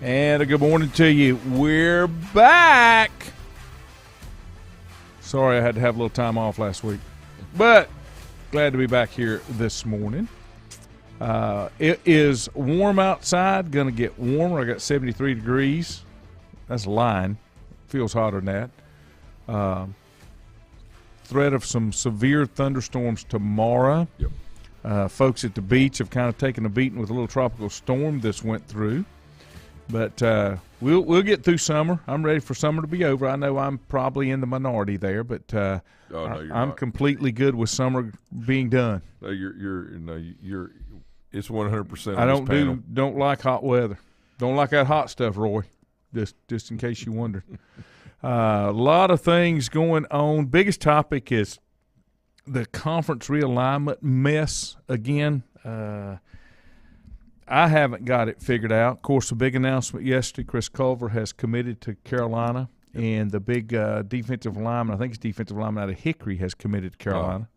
And a good morning to you. We're back. Sorry I had to have a little time off last week, but glad to be back here this morning. It is warm outside, going to get warmer. I got 73 degrees. That's a line. Feels hotter than that. Threat of some severe thunderstorms tomorrow. Yep. Folks at the beach have kind of taken a beating with a little tropical storm this went through. But we'll get through summer. I'm ready for summer to be over. I know I'm probably in the minority there, but I'm not. completely good with summer being done. No, you're. It's 100%. I don't like hot weather. Don't like that hot stuff, Roy. Just in case you wondered. A lot of things going on. Biggest topic is the conference realignment mess again. I haven't got it figured out. Of course, the big announcement yesterday, Chris Culver has committed to Carolina, and the big defensive lineman, I think it's defensive lineman out of Hickory, has committed to Carolina.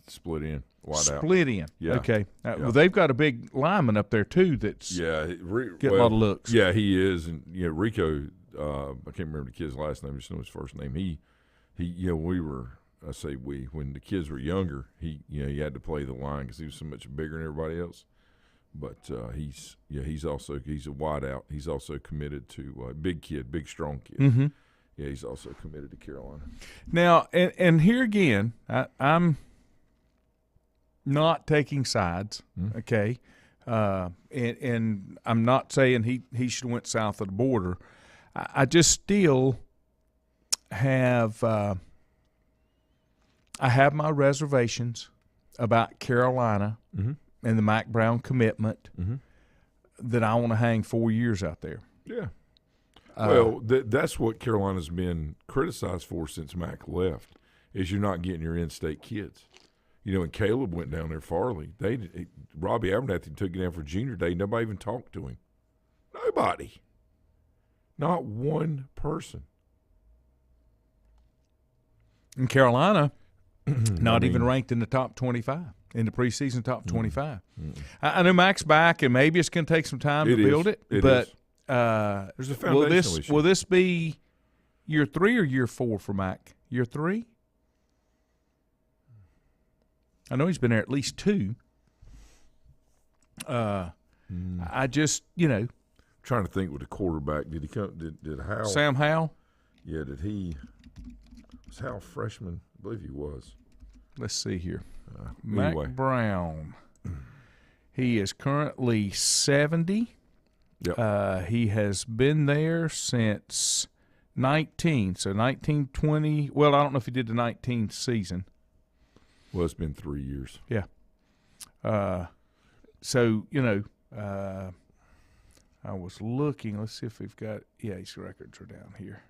Split in. Split in. Yeah. Okay. Well, they've got a big lineman up there, too, that's getting a lot of looks. Yeah, he is. And, Rico, I can't remember the kid's last name. I just know his first name. He when the kids were younger, he had to play the line because he was so much bigger than everybody else. But he's a wideout. He's also committed to big strong kid. Mm-hmm. Yeah, he's also committed to Carolina. Now, and here again, I'm not taking sides, okay? And I'm not saying he should have went south of the border. I just still have I have my reservations about Carolina. Mm-hmm. And the Mack Brown commitment that I want to hang 4 years out there. Yeah. Well, that's what Carolina's been criticized for since Mack left, is you're not getting your in-state kids. And Caleb went down there, Farley. Robbie Abernathy took it down for junior day. Nobody even talked to him. Nobody. Not one person. In Carolina, not even ranked in the top 25. In the preseason top 25. I know Mack's back, and maybe it's going to take some time to build it. But there's a foundational issue. Will this be year 3 or year 4 for Mack? Year 3? I know he's been there at least 2. I just, trying to think with the quarterback. Did he come? Did Howell? Sam Howell? Yeah, was Howell freshman? I believe he was. Let's see here. Anyway. Mack Brown. He is currently 70. Yep. He has been there since 19. So 1920. Well, I don't know if he did the 19th season. Well, it's been 3 years. Yeah. I was looking. Let's see if we've got – his records are down here.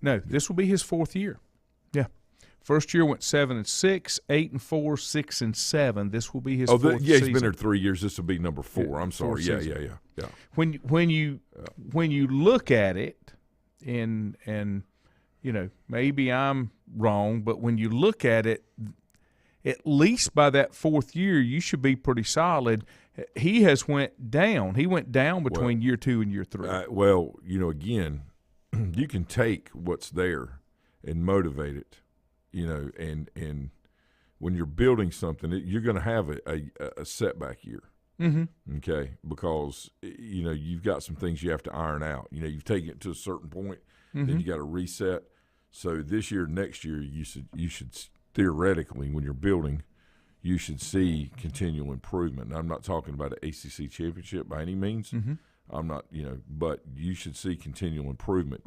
No, this will be his 4th year. Yeah. First year went 7-6, 8-4, 6-7. This will be his 4th season. He's been there 3 years. This will be number 4. I'm sorry. Yeah. When you look at it, and maybe I'm wrong, but when you look at it, at least by that 4th year, you should be pretty solid. He has went down. He went down between year 2 and year 3. Again, you can take what's there and motivate it. And when you're building something, you're going to have a setback year, okay? Because you've got some things you have to iron out. You've taken it to a certain point, then you got to reset. So this year, next year, you should theoretically, when you're building, you should see continual improvement. Now, I'm not talking about an ACC championship by any means. I'm not, but you should see continual improvement.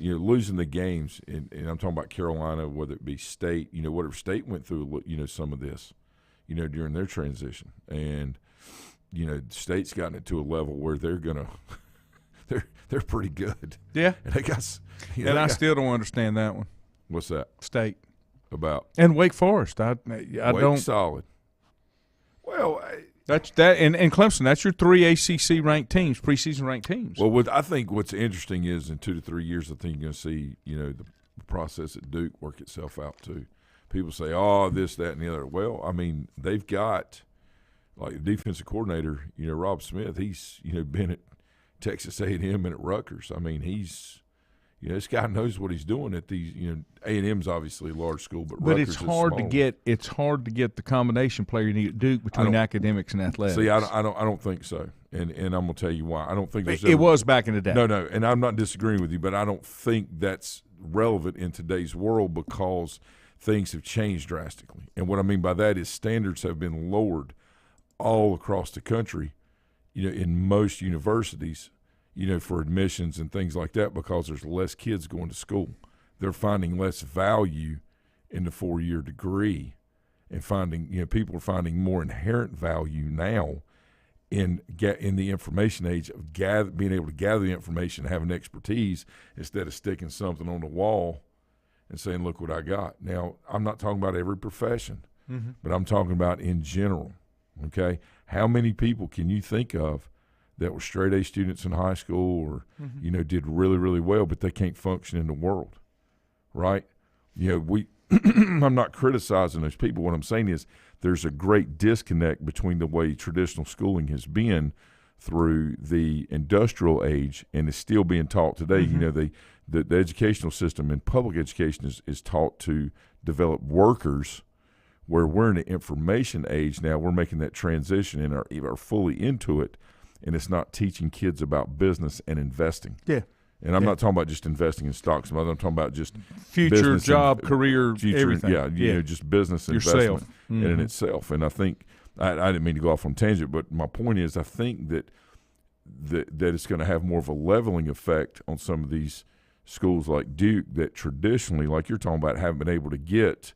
Losing the games, and I'm talking about Carolina, whether it be state, whatever state went through, some of this, during their transition. And, the state's gotten it to a level where they're going to – they're pretty good. Yeah. And I guess – I still don't understand that one. What's that? State. About? And Wake Forest. I don't – solid. Well – That's that, and Clemson. That's your 3 ACC ranked teams, preseason ranked teams. Well, I think what's interesting is in 2 to 3 years, I think you're going to see the process at Duke work itself out too. People say, "Oh, this, that, and the other." Well, I mean, they've got like the defensive coordinator, Rob Smith. He's been at Texas A&M and at Rutgers. I mean, he's this guy knows what he's doing at these. A&M's obviously a large school, but Rutgers it's hard is to small. get. It's hard to get the combination player you need at Duke between academics and athletics. See, I don't think so, and I'm gonna tell you why. I don't think it was back in the day. No, and I'm not disagreeing with you, but I don't think that's relevant in today's world because things have changed drastically. And what I mean by that is standards have been lowered all across the country, in most universities, for admissions and things like that because there's less kids going to school. They're finding less value in the 4-year degree and finding, people are finding more inherent value now in the information age of being able to gather the information, having expertise instead of sticking something on the wall and saying, look what I got. Now, I'm not talking about every profession, but I'm talking about in general, okay? How many people can you think of that were straight-A students in high school or, did really, really well, but they can't function in the world, right? I'm not criticizing those people. What I'm saying is there's a great disconnect between the way traditional schooling has been through the industrial age and is still being taught today. The educational system in public education is taught to develop workers, where we're in the information age now. We're making that transition and are fully into it, and it's not teaching kids about business and investing. Yeah. And I'm not talking about just investing in stocks. I'm talking about just future job, career, everything. Yeah, just business investment in itself. And I think I didn't mean to go off on a tangent, but my point is I think that it's going to have more of a leveling effect on some of these schools like Duke that traditionally, like you're talking about, haven't been able to get,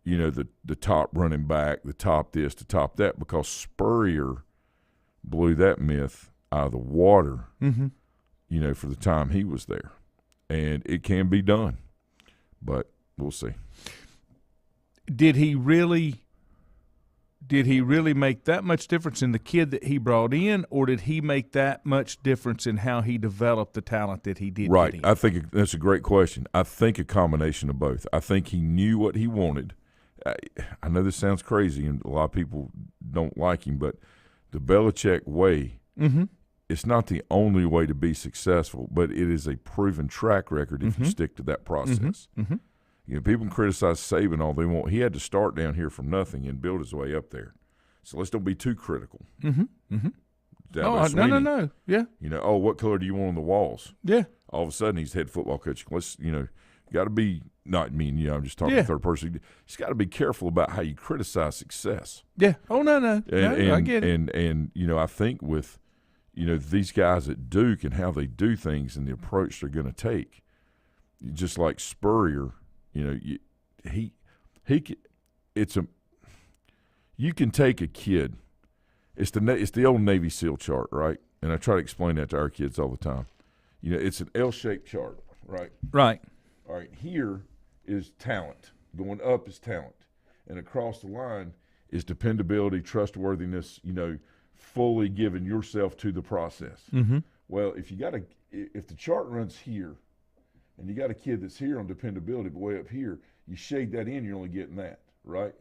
the top running back, the top this, the top that, because Spurrier blew that myth out of the water. For the time he was there. And it can be done, but we'll see. Did he really make that much difference in the kid that he brought in, or did he make that much difference in how he developed the talent that he did? Right. I think that's a great question. I think a combination of both. I think he knew what he wanted. I know this sounds crazy, and a lot of people don't like him, but the Belichick way it's not the only way to be successful, but it is a proven track record if you stick to that process. People can criticize Saban all they want. He had to start down here from nothing and build his way up there. So let's don't be too critical. No. Yeah. What color do you want on the walls? Yeah. All of a sudden he's head football coach. Let's, got to be, not me, I'm just talking third person. He's got to be careful about how you criticize success. Yeah. Oh, no. I get it. And I think with, these guys at Duke and how they do things and the approach they're going to take, just like Spurrier, you can take a kid. It's the old Navy SEAL chart, right? And I try to explain that to our kids all the time. It's an L-shaped chart, right? Right. All right. Here is talent. Going up is talent, and across the line is dependability, trustworthiness. Fully giving yourself to the process. Well, if the chart runs here, and you got a kid that's here on dependability, but way up here, you shade that in, you're only getting that, right?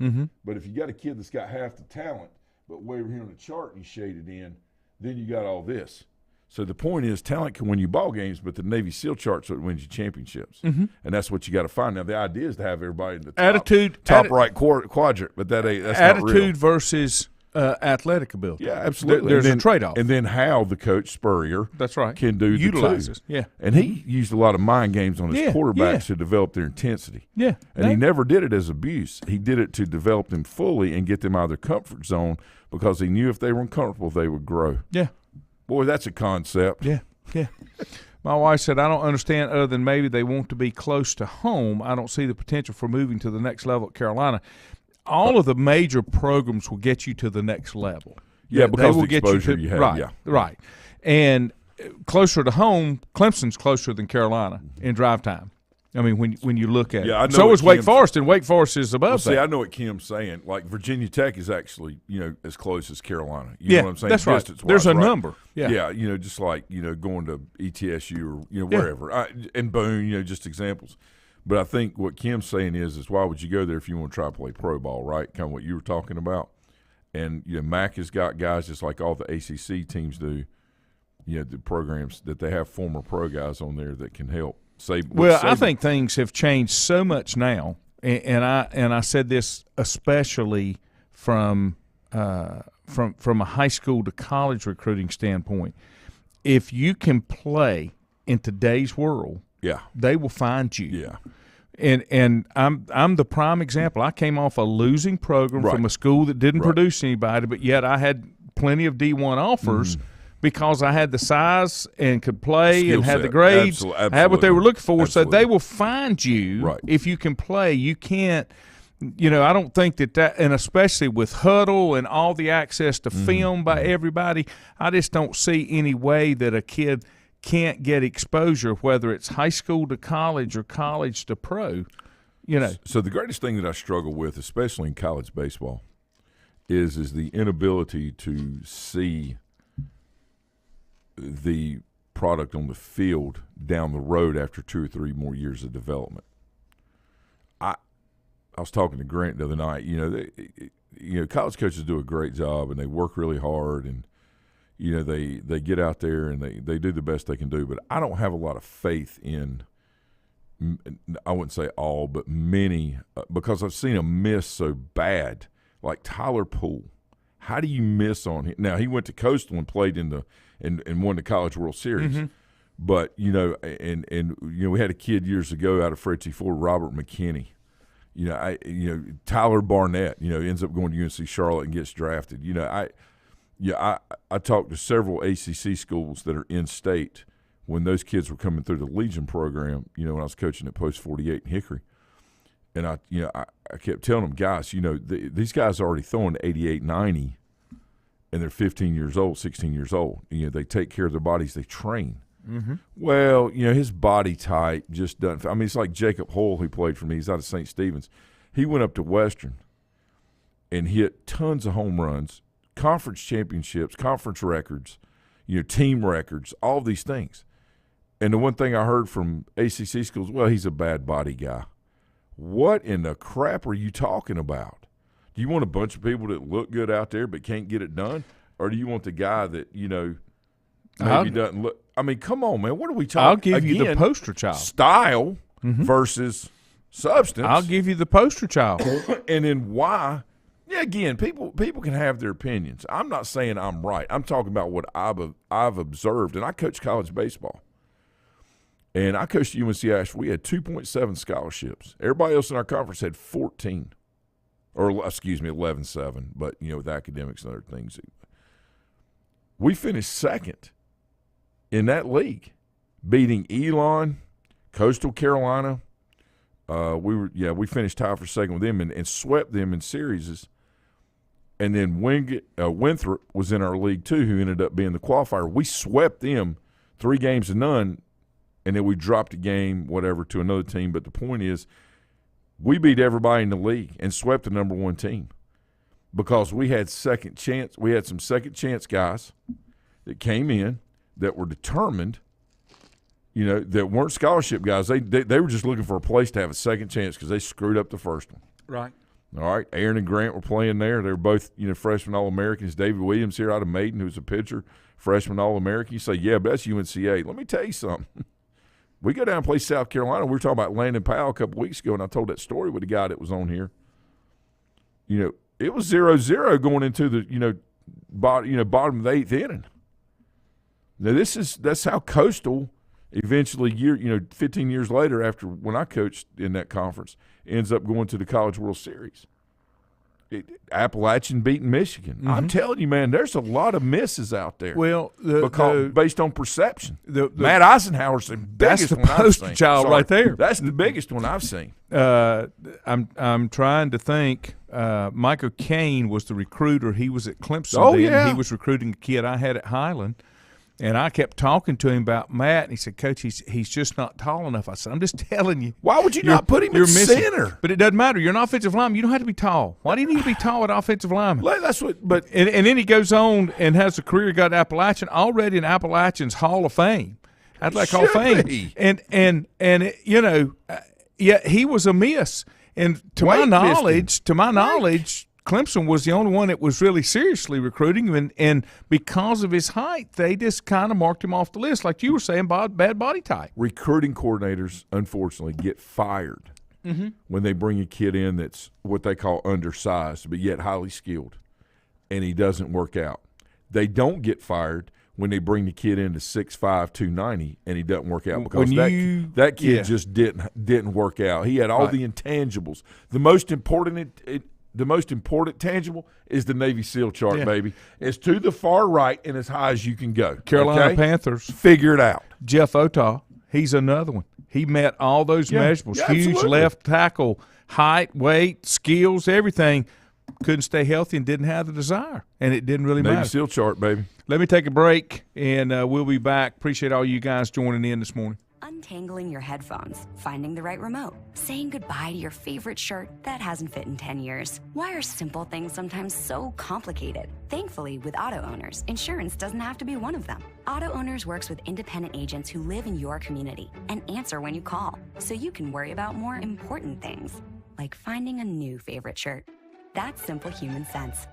But if you got a kid that's got half the talent, but way over here on the chart and you shade it in, then you got all this. So the point is, talent can win you ball games, but the Navy SEAL chart so it wins you championships, and that's what you got to find. Now the idea is to have everybody in the top right quadrant, but that's attitude not real. Versus athletic ability. Yeah, absolutely. There's a trade-off. And then how the coach Spurrier that's right. can do utilizes. The two. Yeah. And he used a lot of mind games on his quarterbacks to develop their intensity. Yeah. And he never did it as abuse. He did it to develop them fully and get them out of their comfort zone because he knew if they were uncomfortable, they would grow. Yeah. Boy, that's a concept. Yeah. My wife said, I don't understand other than maybe they want to be close to home. I don't see the potential for moving to the next level at Carolina. All of the major programs will get you to the next level. Yeah, because the exposure you have. Right, right. And closer to home, Clemson's closer than Carolina in drive time. I mean, when you look at it. So is Wake Forest, and Wake Forest is above that. See, I know what Kim's saying. Like, Virginia Tech is actually, as close as Carolina. You know what I'm saying? That's right. There's a number. Yeah, just like, going to ETSU or, wherever. And Boone, just examples. But I think what Kim's saying is why would you go there if you want to try to play pro ball, right? Kind of what you were talking about. And, Mac has got guys just like all the ACC teams do the programs that they have former pro guys on there that can help save. Well, I think things have changed so much now, and I said this especially from a high school to college recruiting standpoint. If you can play in today's world, they will find you. Yeah. And I'm the prime example. I came off a losing program from a school that didn't produce anybody, but yet I had plenty of D1 offers because I had the size and could play and had the grades. Absolutely. I had what they were looking for. Absolutely. So they will find you if you can play. You can't. I don't think that, and especially with Huddle and all the access to film by everybody, I just don't see any way that a kid can't get exposure, whether it's high school to college or college to pro. So the greatest thing that I struggle with, especially in college baseball, is the inability to see the product on the field down the road after 2 or 3 more years of development. I was talking to Grant the other night. College coaches do a great job and they work really hard, and they get out there and they do the best they can do. But I don't have a lot of faith in, I wouldn't say all, but many, because I've seen them miss so bad. Like Tyler Poole, how do you miss on him? Now he went to Coastal and played and won the College World Series. But we had a kid years ago out of Fred Ford, Robert McKinney. Tyler Barnett, ends up going to UNC Charlotte and gets drafted. I talked to several ACC schools that are in state when those kids were coming through the Legion program, when I was coaching at Post 48 in Hickory. And I kept telling them, guys, these guys are already throwing 88, 90, and they're 15 years old, 16 years old. They take care of their bodies, they train. Well, his body type just doesn't. I mean, it's like Jacob Hoyle, who played for me. He's out of St. Stephen's. He went up to Western and hit tons of home runs, conference championships, conference records, team records, all these things. And the one thing I heard from ACC schools, well, he's a bad body guy. What in the crap are you talking about? Do you want a bunch of people that look good out there but can't get it done? Or do you want the guy that, maybe doesn't look – I mean, come on, man. What are we talking about? I'll give you the poster child. Style versus substance. I'll give you the poster child. And then why – yeah, again, people can have their opinions. I'm not saying I'm right. I'm talking about what I've observed. And I coach college baseball. And I coached UNC Asheville. We had 2.7 scholarships. Everybody else in our conference had 14. Or, 11.7. But, with academics and other things. We finished second in that league, beating Elon, Coastal Carolina. We finished tied for second with them and swept them in series. And then Winthrop was in our league too, who ended up being the qualifier. We swept them 3-0, and then we dropped a game, whatever, to another team. But the point is, we beat everybody in the league and swept the number 1 team because we had second chance. We had some second chance guys that came in that were determined, that weren't scholarship guys. They were just looking for a place to have a second chance because they screwed up the first one. Right. All right. Aaron and Grant were playing there. They were both, freshman All-Americans. David Williams here out of Maiden, who's a pitcher, freshman All-American. You say, yeah, but that's UNCA. Let me tell you something. We go down and play South Carolina. We were talking about Landon Powell a couple weeks ago, and I told that story with the guy that was on here. It was 0-0 going into the, bottom of the 8th inning. Now, that's how Coastal eventually, 15 years later after when I coached in that conference, ends up going to the College World Series. Appalachian beating Michigan. I'm telling you, man, there's a lot of misses out there. Well, based on perception. Matt Eisenhower's the biggest one I've seen. That's the poster child right there. That's the biggest one I've seen. I'm trying to think. Michael Cain was the recruiter. He was at Clemson. Oh, then. yeah. He was recruiting a kid I had at Highland. And I kept talking to him about Matt, and he said, Coach, he's just not tall enough. I said, I'm just telling you. Why would you not put him in center? But it doesn't matter. You're an offensive lineman. You don't have to be tall. Why do you need to be tall at offensive lineman? That's what. But and then he goes on and has a career, got Appalachian, already in Appalachian's Hall of Fame, Athletic Hall of Fame. Be. And he was a miss. And to my knowledge, Clemson was the only one that was really seriously recruiting him, and because of his height, they just kind of marked him off the list, like you were saying, bad body type. Recruiting coordinators, unfortunately, get fired when they bring a kid in that's what they call undersized, but yet highly skilled, and he doesn't work out. They don't get fired when they bring the kid in to 6'5", 290, and he doesn't work out because that kid just didn't work out. He had all the intangibles. The most important tangible is the Navy SEAL chart, baby. It's to the far right and as high as you can go. Carolina Panthers. Figure it out. Jeff Otah, he's another one. He met all those measurables. Huge absolutely. Left tackle, height, weight, skills, everything. Couldn't stay healthy and didn't have the desire, and it didn't really matter. Navy SEAL chart, baby. Let me take a break, and we'll be back. Appreciate all you guys joining in this morning. Untangling your headphones, finding the right remote, saying goodbye to your favorite shirt that hasn't fit in 10 years. Why are simple things sometimes so complicated? Thankfully, with auto owners, insurance doesn't have to be one of them. Auto Owners works with independent agents who live in your community and answer when you call, so you can worry about more important things, like finding a new favorite shirt. That's simple human sense.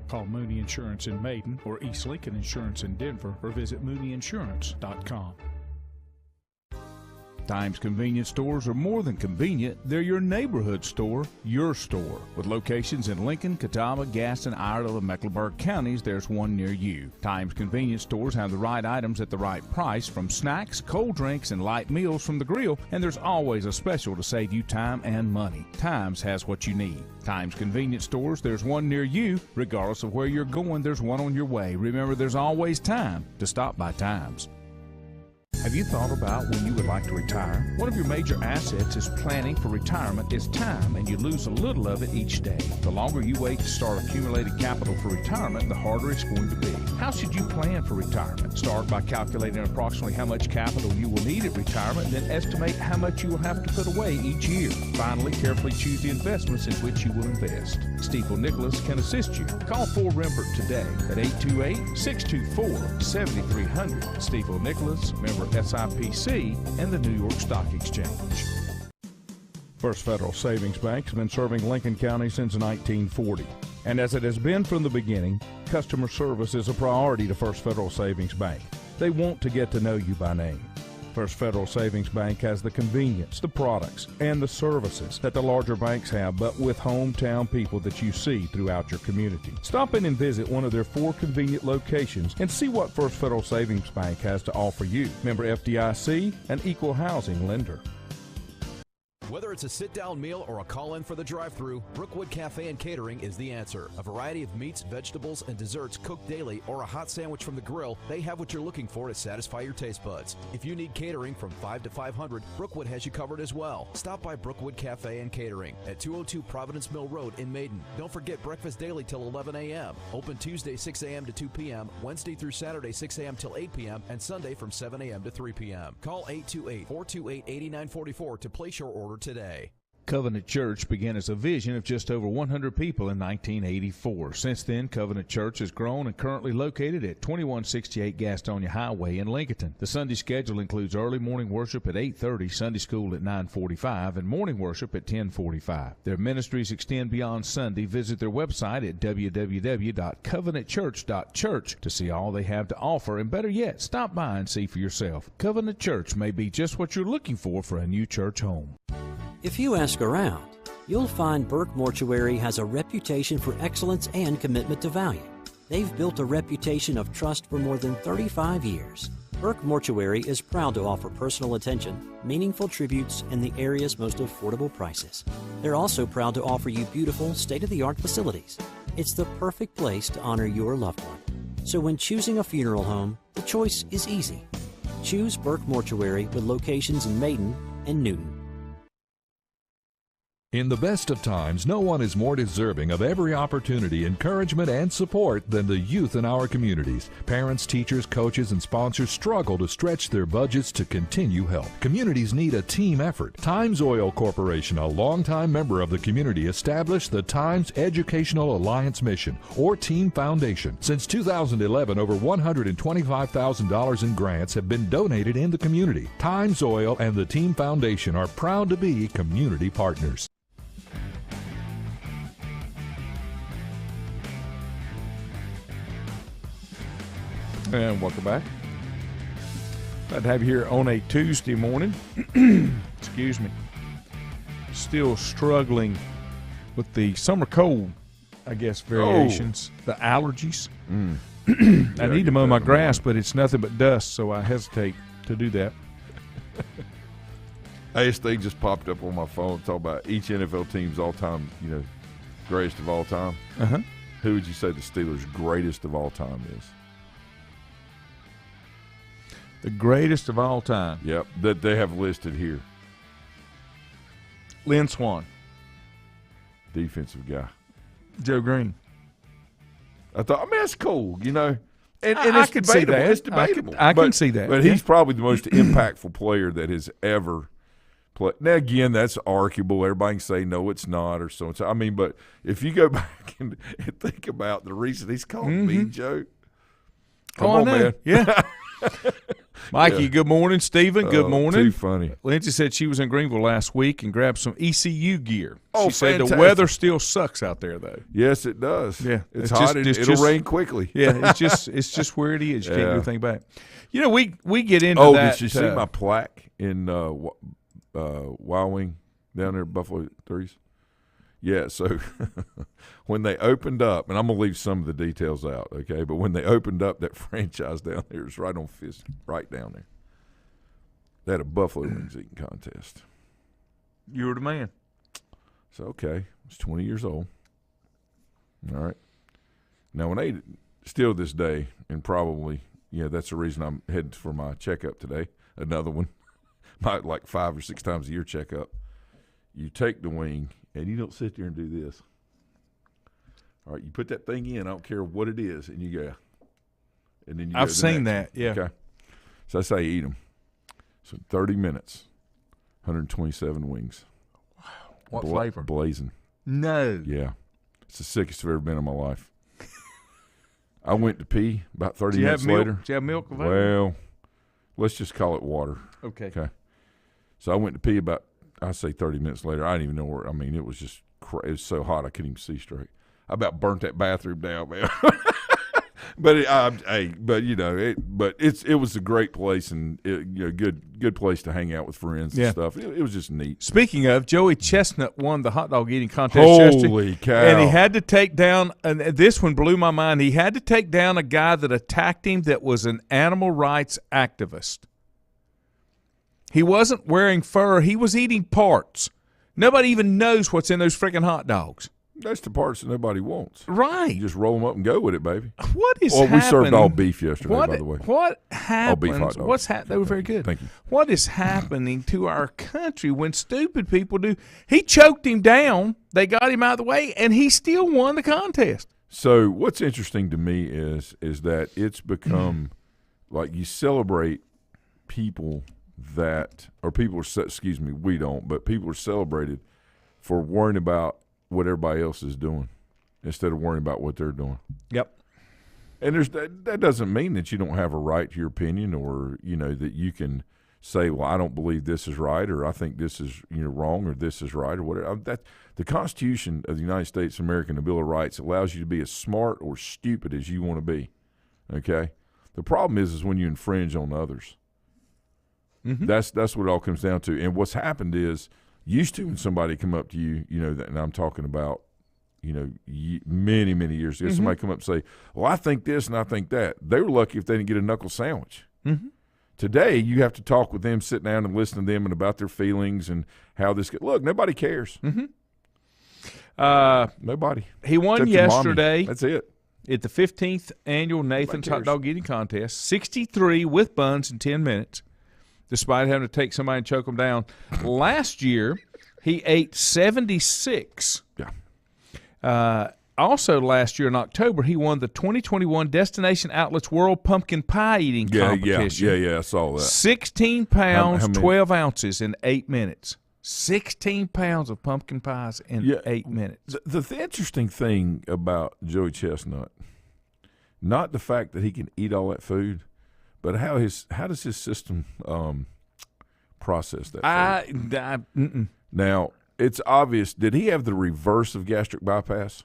Call Mooney Insurance in Maiden or East Lincoln Insurance in Denver or visit mooneyinsurance.com. Times convenience stores are more than convenient. They're your neighborhood store, your store. With locations in Lincoln, Catawba, Gaston, Iredell, and Mecklenburg counties, there's one near you. Times convenience stores have the right items at the right price, from snacks, cold drinks, and light meals from the grill, and there's always a special to save you time and money. Times has what you need. Times convenience stores, there's one near you. Regardless of where you're going, there's one on your way. Remember, there's always time to stop by Times. Have you thought about when you would like to retire? One of your major assets is planning for retirement is time, and you lose a little of it each day. The longer you wait to start accumulating capital for retirement, the harder it's going to be. How should you plan for retirement? Start by calculating approximately how much capital you will need at retirement, then estimate how much you will have to put away each year. Finally, carefully choose the investments in which you will invest. Stifel Nicholas can assist you. Call Ford Rembert today at 828-624-7300. Stifel Nicholas, member SIPC, and the New York Stock Exchange. First Federal Savings Bank has been serving Lincoln County since 1940. And as it has been from the beginning, customer service is a priority to First Federal Savings Bank. They want to get to know you by name. First Federal Savings Bank has the convenience, the products, and the services that the larger banks have, but with hometown people that you see throughout your community. Stop in and visit one of their 4 convenient locations and see what First Federal Savings Bank has to offer you. Member FDIC, an equal housing lender. Whether it's a sit-down meal or a call-in for the drive-thru, Brookwood Cafe and Catering is the answer. A variety of meats, vegetables, and desserts cooked daily, or a hot sandwich from the grill, they have what you're looking for to satisfy your taste buds. If you need catering from 5 to 500, Brookwood has you covered as well. Stop by Brookwood Cafe and Catering at 202 Providence Mill Road in Maiden. Don't forget breakfast daily till 11 a.m. Open Tuesday 6 a.m. to 2 p.m., Wednesday through Saturday 6 a.m. till 8 p.m., and Sunday from 7 a.m. to 3 p.m. Call 828-428-8944 to place your order today. Covenant Church began as a vision of just over 100 people in 1984. Since then, Covenant Church has grown and currently located at 2168 Gastonia Highway in Lincoln. The Sunday schedule includes early morning worship at 8:30, Sunday school at 9:45, and morning worship at 10:45. Their ministries extend beyond Sunday. Visit their website at www.covenantchurch.church to see all they have to offer, and better yet, stop by and see for yourself. Covenant Church may be just what you're looking for a new church home. If you ask around, you'll find Burke Mortuary has a reputation for excellence and commitment to value. They've built a reputation of trust for more than 35 years. Burke Mortuary is proud to offer personal attention, meaningful tributes, and the area's most affordable prices. They're also proud to offer you beautiful, state-of-the-art facilities. It's the perfect place to honor your loved one. So when choosing a funeral home, the choice is easy. Choose Burke Mortuary with locations in Maiden and Newton. In the best of times, no one is more deserving of every opportunity, encouragement, and support than the youth in our communities. Parents, teachers, coaches, and sponsors struggle to stretch their budgets to continue help. Communities need a team effort. Times Oil Corporation, a longtime member of the community, established the Times Educational Alliance Mission, or Team Foundation. Since 2011, over $125,000 in grants have been donated in the community. Times Oil and the Team Foundation are proud to be community partners. And welcome back. Glad to have you here on a Tuesday morning. Excuse me. Still struggling with the summer cold, I guess, variations. The allergies. I need to mow my grass, but it's nothing but dust, so I hesitate to do that. Hey, this thing just popped up on my phone talking about each NFL team's all-time, greatest of all time. Uh-huh. Who would you say the Steelers' greatest of all time is? The greatest of all time. Yep, that they have listed here. Lynn Swann. Defensive guy. Joe Green. I thought, that's cool, And I it's can see debatable. that. It's debatable. I can see that. But he's probably the most impactful player that has ever played. Now, again, that's arguable. Everybody can say, no, it's not, or so and so. I mean, but if you go back and think about the reason he's called me, Joe. Come on, man. Yeah. Mikey, good morning. Stephen, good morning. Too funny. Lindsay said she was in Greenville last week and grabbed some ECU gear. Oh, she said fantastic. the weather still sucks out there, though. Yes, it does. Yeah, it's hot. It'll rain quickly. Yeah, it's just where it is. You can't do anything about it. We get into that. Did you see my plaque in Wild Wing down there at Buffalo Threes? Yeah, so when they opened up, and I'm going to leave some of the details out, okay, but when they opened up that franchise down there, it's right on Fifth, right down there. They had a buffalo wings eating contest. You were the man. So, okay, I was 20 years old. All right. Now, when they still this day, and probably, that's the reason I'm heading for my checkup today, another one, like 5 or 6 times a year checkup. You take the wing, and you don't sit there and do this. All right, you put that thing in, I don't care what it is, and you go. And then you I've seen that, yeah. Okay. So that's how you eat them. So 30 minutes, 127 wings. Wow. What flavor? Blazing. No. Yeah. It's the sickest I've ever been in my life. I went to pee about 30 minutes later. Did you have milk available? Well, let's just call it water. Okay. So I went to pee about, I say 30 minutes later. I didn't even know where. It was just it was so hot I couldn't even see straight. I about burnt that bathroom down, man. But it was a great place and good place to hang out with friends and stuff. It was just neat. Speaking of, Joey Chestnut won the hot dog eating contest yesterday. Holy cow! And he had to take down. And this one blew my mind. He had to take down a guy that attacked him that was an animal rights activist. He wasn't wearing fur. He was eating parts. Nobody even knows what's in those freaking hot dogs. That's the parts that nobody wants. Right. You just roll them up and go with it, baby. What is happening? We served all beef yesterday, by the way. What happens? All beef hot dogs. They were very good. Thank you. What is happening to our country when stupid people do? He choked him down. They got him out of the way, and he still won the contest. So what's interesting to me is that it's become like you celebrate people that – or people are – excuse me, we don't, but people are celebrated for worrying about what everybody else is doing instead of worrying about what they're doing. Yep. And that doesn't mean that you don't have a right to your opinion or, that you can say, well, I don't believe this is right or I think this is wrong or this is right or whatever. The Constitution of the United States of America and the Bill of Rights allows you to be as smart or stupid as you want to be, okay? The problem is when you infringe on others. Mm-hmm. That's what it all comes down to. And what's happened is used to when somebody come up to you, and I'm talking about, many, many years ago, somebody come up and say, well, I think this and I think that. They were lucky if they didn't get a knuckle sandwich. Mm-hmm. Today, you have to talk with them, sit down and listen to them and about their feelings and how this – look, nobody cares. Mm-hmm. Nobody. He won yesterday. That's it. At the 15th Annual Nathan's Hot Dog Eating Contest, 63 with buns in 10 minutes. Despite having to take somebody and choke them down. Last year, he ate 76. Yeah. Also last year in October, he won the 2021 Destination Outlets World Pumpkin Pie Eating Competition. Yeah, I saw that. 16 pounds, 12 ounces in 8 minutes. 16 pounds of pumpkin pies in 8 minutes. The interesting thing about Joey Chestnut, not the fact that he can eat all that food, but how does his system process that food? Mm-mm. Now, it's obvious. Did he have the reverse of gastric bypass?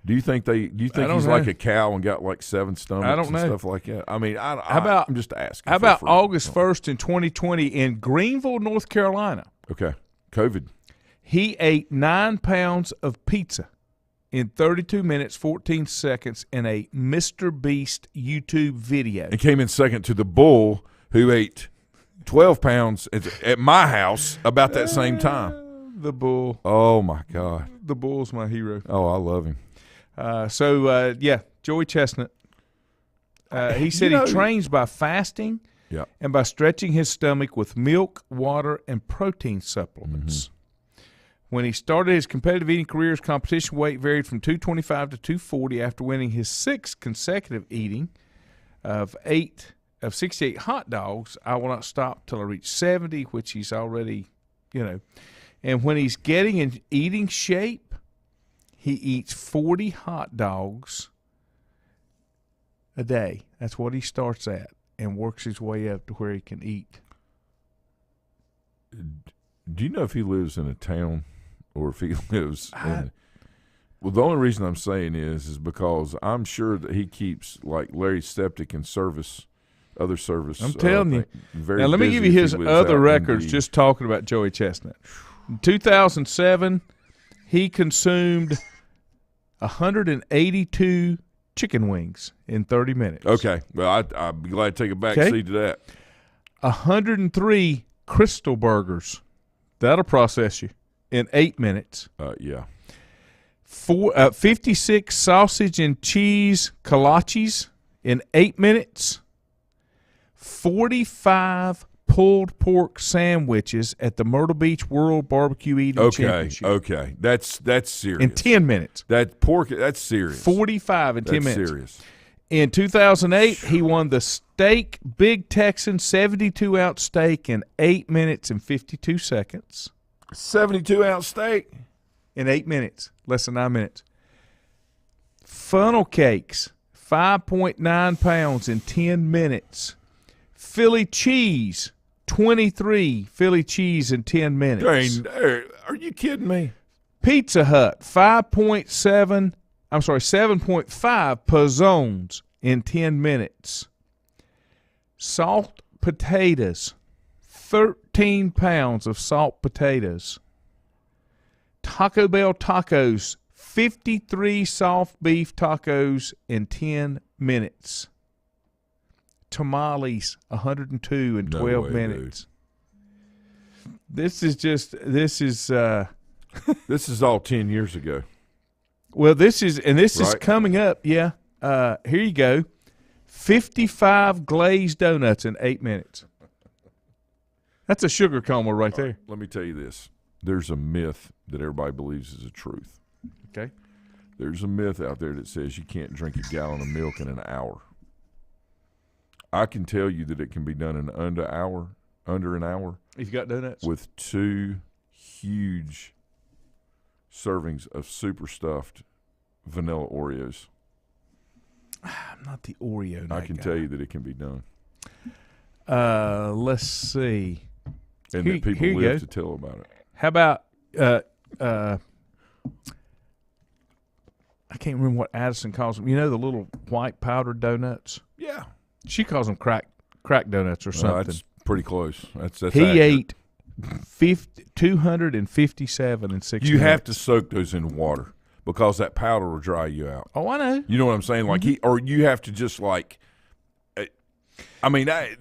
Do you think he's like a cow and got like 7 stomachs I don't know. and stuff like that? I mean, I'm just asking. How about August 1st in 2020 in Greenville, North Carolina? Okay, COVID. He ate 9 pounds of pizza in 32 minutes, 14 seconds in a Mr. Beast YouTube video. And came in second to the bull who ate 12 pounds at my house about that same time. The bull. Oh, my God. The bull's my hero. Oh, I love him. Joey Chestnut. He said he trains by fasting and by stretching his stomach with milk, water, and protein supplements. When he started his competitive eating career, his competition weight varied from 225 to 240 after winning his 6th consecutive eating of 68 hot dogs. I will not stop till I reach 70, which he's already, And when he's getting in eating shape, he eats 40 hot dogs a day. That's what he starts at and works his way up to where he can eat. Do you know if he lives in a town or if he lives well, the only reason I'm saying is because I'm sure that he keeps like Larry Septic and other service. I'm telling you. Very now, let me give you his other records just talking about Joey Chestnut. In 2007, he consumed 182 chicken wings in 30 minutes. Okay. Well, I'd be glad to take a back seat to that. 103 Crystal Burgers. That'll process you in 8 minutes. Yeah. 56 sausage and cheese kolaches in 8 minutes. 45 pulled pork sandwiches at the Myrtle Beach World Barbecue Eating Championship. Okay. That's serious. In 10 minutes. That's serious. 45 in 10 minutes. That's serious. In 2008, he won the steak Big Texan 72-ounce steak in 8 minutes and 52 seconds. 72-ounce steak? In 8 minutes, less than 9 minutes. Funnel cakes, 5.9 pounds in 10 minutes. Philly cheese, 23 Philly cheese in 10 minutes. Are you kidding me? Pizza Hut, 7.5 pizzones in 10 minutes. Salt potatoes, 13 pounds of salt potatoes. Taco Bell tacos, 53 soft beef tacos in 10 minutes. Tamales, 102 in 12 minutes. Dude. This is all 10 years ago. Well, this is coming up. Yeah. Here you go. 55 glazed donuts in 8 minutes. That's a sugar coma right there. Let me tell you this. There's a myth that everybody believes is a truth. Okay. There's a myth out there that says you can't drink a gallon of milk in an hour. I can tell you that it can be done in under an hour. If you got donuts? With 2 huge servings of super stuffed vanilla Oreos. I'm not the Oreo I can tell you that it can be done. Let's see. And that people live to tell about it. How about I can't remember what Addison calls them. You know the little white powdered donuts? Yeah. She calls them crack donuts or something. That's pretty close. That's he accurate. ate 257 in 6 minutes. You have to soak those in water because that powder will dry you out. Oh, I know. You know what I'm saying? Like or you have to just like. I mean, I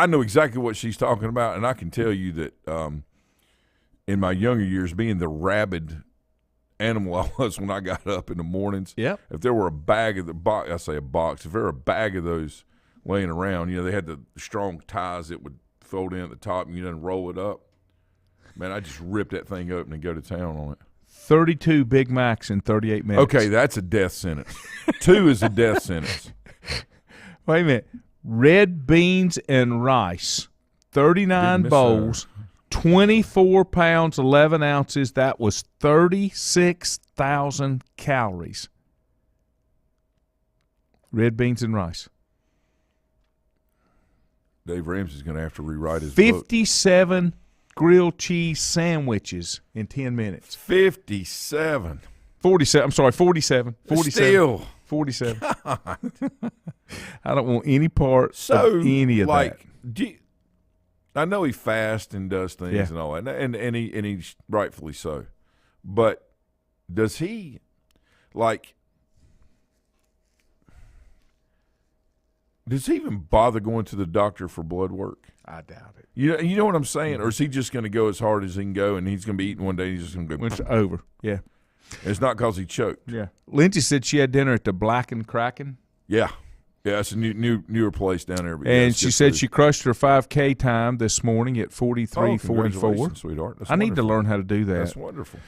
know exactly what she's talking about, and I can tell you that in my younger years, being the rabid animal I was when I got up in the mornings. Yep. If there were a bag of if there were a bag of those laying around, they had the strong ties that would fold in at the top, and you didn't roll it up. Man, I just ripped that thing open and go to town on it. 32 Big Macs in 38 minutes. Okay, that's a death sentence. 2 is a death sentence. Wait a minute. Red beans and rice, 39 bowls, 24 pounds, 11 ounces. That was 36,000 calories. Red beans and rice. Dave Ramsey's going to have to rewrite his book. 57 grilled cheese sandwiches in 10 minutes. 57. 47. I'm sorry, 47. 47. Still. 47. I don't want any part of any of that. I know he fasts and does things and all that, and he's rightfully so. But does he, does he even bother going to the doctor for blood work? I doubt it. You know what I'm saying? Or is he just going to go as hard as he can go, and he's going to be eating one day, and he's just going to go. It's over. Yeah. It's not because he choked. Yeah. Lindsay said she had dinner at the Black and Kraken. Yeah. Yeah, it's a newer place down there. And she said she crushed her 5K time this morning at 43:44. Sweetheart. That's I need to learn how to do that. That's wonderful.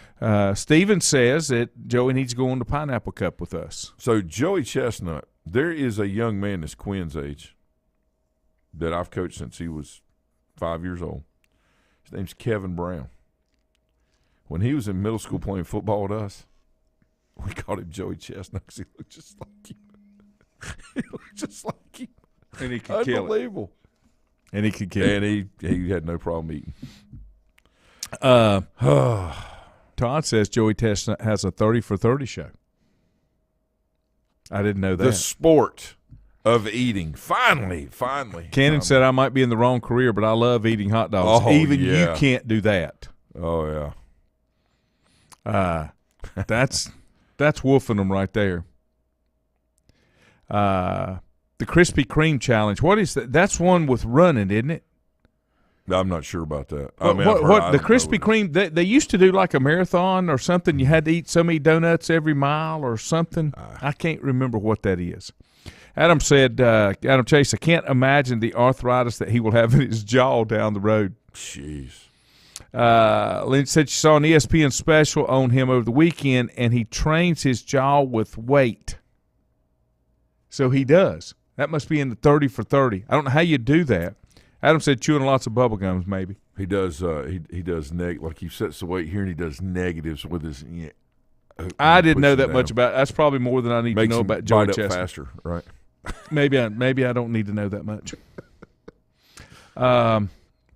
Steven says that Joey needs to go on the Pineapple Cup with us. So Joey Chestnut, there is a young man that's Quinn's age that I've coached since he was 5 years old. His name's Kevin Brown. When he was in middle school playing football with us, we called him Joey Chestnut because he looked just like him. He looked just like him. And he could kill it. Unbelievable. And he could kill it. And he had no problem eating. Todd says Joey Chestnut has a 30 for 30 show. I didn't know that. The sport of eating. Finally. Cannon said I might be in the wrong career, but I love eating hot dogs. Oh, Even yeah. you can't do that. Oh, yeah. That's wolfing them right there. The Krispy Kreme challenge. What is that? That's one with running, isn't it? I'm not sure about that. The Krispy Kreme, they used to do like a marathon or something. You had to eat so many donuts every mile or something. I can't remember what that is. Adam said, Adam Chase, I can't imagine the arthritis that he will have in his jaw down the road. Jeez. Lynn said she saw an ESPN special on him over the weekend, and he trains his jaw with weight. So he does. That must be in the 30 for 30. I don't know how you do that. Adam said chewing lots of bubble gums, maybe. He does. He does like he sets the weight here, and he does negatives with his. I didn't know that much about. That's probably more than I need to know about Joey Chestnut. Faster, right? Maybe I don't need to know that much.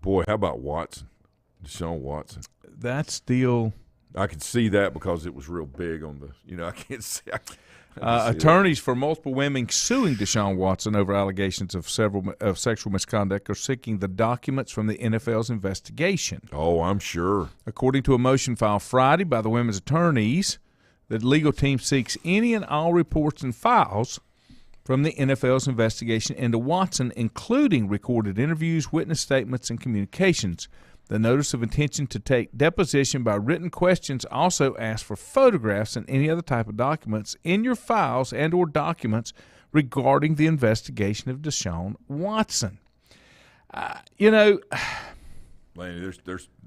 Boy, how about Watson? Deshaun Watson. That's still. I could see that because it was real big on the. I can't see. Attorneys for multiple women suing Deshaun Watson over allegations of sexual misconduct are seeking the documents from the NFL's investigation. Oh, I'm sure. According to a motion filed Friday by the women's attorneys, the legal team seeks any and all reports and files from the NFL's investigation into Watson, including recorded interviews, witness statements, and communications. The notice of intention to take deposition by written questions also asks for photographs and any other type of documents in your files and or documents regarding the investigation of Deshaun Watson. Laney,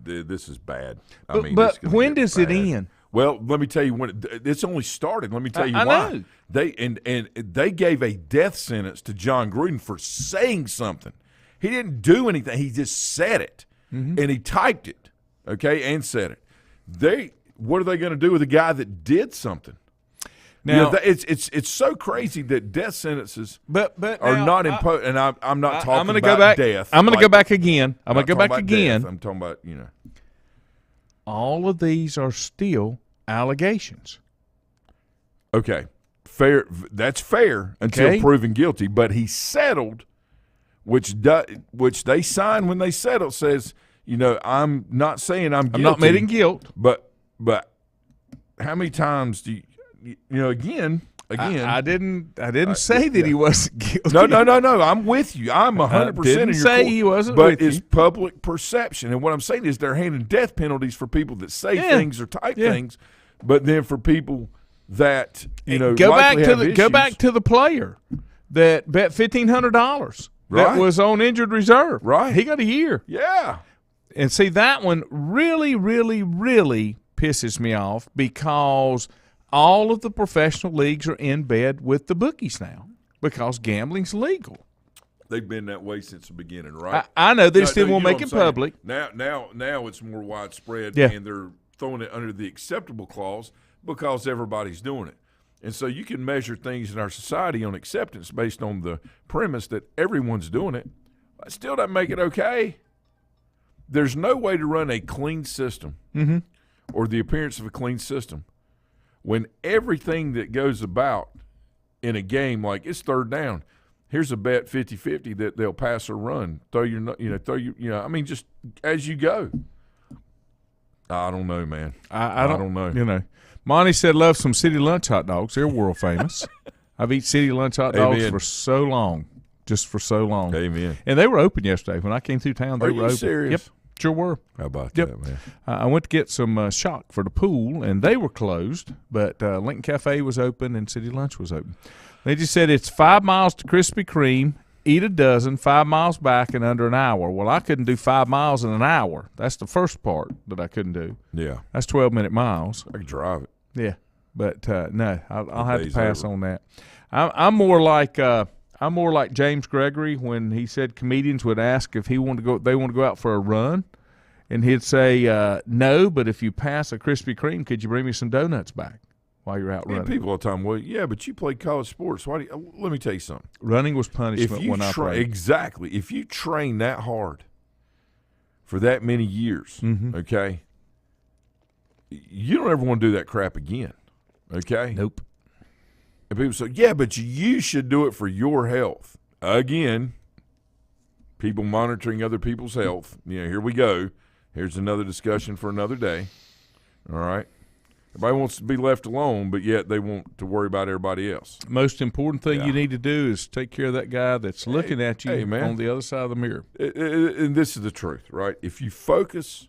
this is bad. But when does it end? Well, let me tell you when it's only started. Let me tell you why. Know. They gave a death sentence to John Gruden for saying something. He didn't do anything. He just said it. Mm-hmm. And he typed it, okay, and said it. What are they going to do with a guy that did something? Now it's so crazy that death sentences are not imposed. And I'm not talking about death. I'm going to go back again. I'm going to go back again. Death. I'm talking about all of these are still allegations. Okay, fair. That's fair until proven guilty. But he settled. Which they signed when they settled says, I'm not saying I'm guilty. I'm not admitting guilt. But how many times do again? I didn't say that he wasn't guilty. No. I'm with you. I'm 100% in your Didn't say he wasn't but with you. But it's public perception. And what I'm saying is they're handing death penalties for people that say things or type things, but then for people that, go back to the player that bet $1,500. That was on injured reserve. Right. He got a year. Yeah. And see, that one really, really, really pisses me off because all of the professional leagues are in bed with the bookies now because gambling's legal. They've been that way since the beginning, right? I know. They still won't make it public. Now it's more widespread, and they're throwing it under the acceptable clause because everybody's doing it. And so you can measure things in our society on acceptance based on the premise that everyone's doing it. That still doesn't make it okay. There's no way to run a clean system or the appearance of a clean system when everything that goes about in a game, like it's third down, here's a bet 50-50 that they'll pass or run. I mean, just as you go. I don't know, man. I don't know. Monty said love some City Lunch hot dogs. They're world famous. I've eaten City Lunch hot dogs Amen. for so long, just for so long. Amen. And they were open yesterday. When I came through town, they Are were you open. serious? Yep, sure were. How about Yep. that, man? I went to get some shock for the pool, and they were closed, but Lincoln Cafe was open and City Lunch was open. They just said it's 5 miles to Krispy Kreme, eat a dozen, 5 miles back in under an hour. Well, I couldn't do 5 miles in an hour. That's the first part that I couldn't do. Yeah. That's 12-minute miles. I could drive it. Yeah, but no, I'll have to day's pass over. on that. I'm more like James Gregory when he said comedians would ask if they want to go out for a run, and he'd say no, but if you pass a Krispy Kreme, could you bring me some donuts back while you're out running? People all the time, well, yeah, but you played college sports. Why do you, let me tell you something. Running was punishment when I played. Exactly. If you train that hard for that many years, okay, you don't ever want to do that crap again, okay? Nope. And people say, yeah, but you should do it for your health. Again, people monitoring other people's health. Here we go. Here's another discussion for another day. All right? Everybody wants to be left alone, but yet they want to worry about everybody else. Most important thing you need to do is take care of that guy that's looking at you on the other side of the mirror. And this is the truth, right? If you focus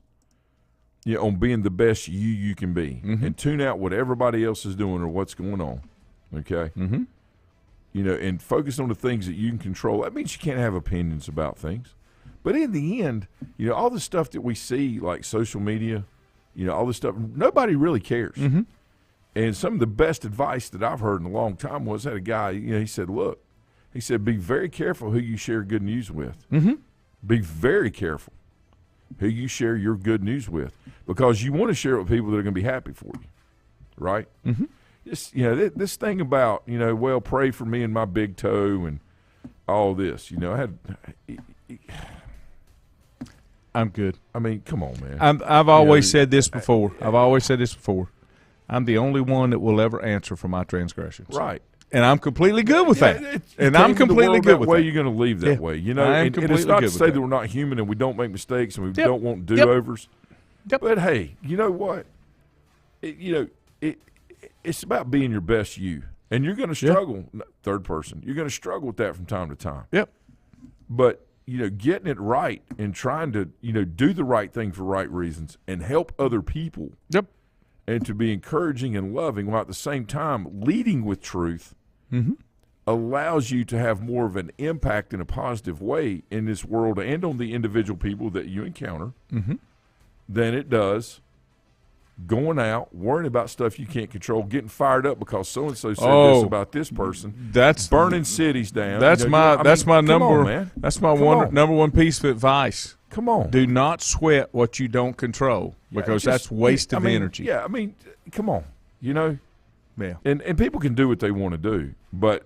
on being the best you can be and tune out what everybody else is doing or what's going on, okay? And focus on the things that you can control. That means you can't have opinions about things. But in the end, all the stuff that we see, like social media, all this stuff, nobody really cares. And some of the best advice that I've heard in a long time was that a guy, he said, look, be very careful who you share good news with. Be very careful who you share your good news with, because you want to share it with people that are going to be happy for you, right? This thing about, well, pray for me and my big toe and all this, I'm good. I mean, come on, man. I've always said this before. I'm the only one that will ever answer for my transgressions. Right. And I'm completely good with that. And I'm completely good with that. You're going to leave that way. And it's not to say that we're not human and we don't make mistakes and we don't want do-overs. But, hey, you know what? It's about being your best you. And you're going to struggle, third person, you're going to struggle with that from time to time. But, getting it right and trying to, do the right thing for right reasons and help other people. And to be encouraging and loving while at the same time leading with truth allows you to have more of an impact in a positive way in this world and on the individual people that you encounter than it does going out, worrying about stuff you can't control, getting fired up because so-and-so said this about this person. That's burning cities down. That's my number one piece of advice. Come on. Do not sweat what you don't control because that's waste of energy. Yeah, I mean, come on. Yeah. And people can do what they want to do, but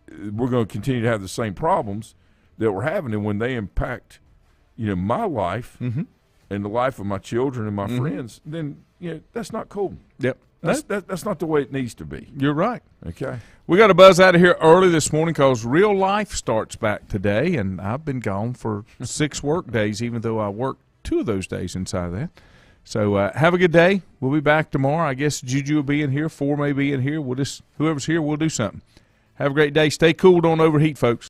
we're going to continue to have the same problems that we're having. And when they impact, my life and the life of my children and my friends, then, that's not cool. That's not the way it needs to be. You're right. Okay. We got to buzz out of here early this morning because real life starts back today, and I've been gone for 6 work days, even though I worked 2 of those days inside of that. So have a good day. We'll be back tomorrow. I guess Juju will be in here. 4 may be in here. Whoever's here, we'll do something. Have a great day. Stay cool. Don't overheat, folks.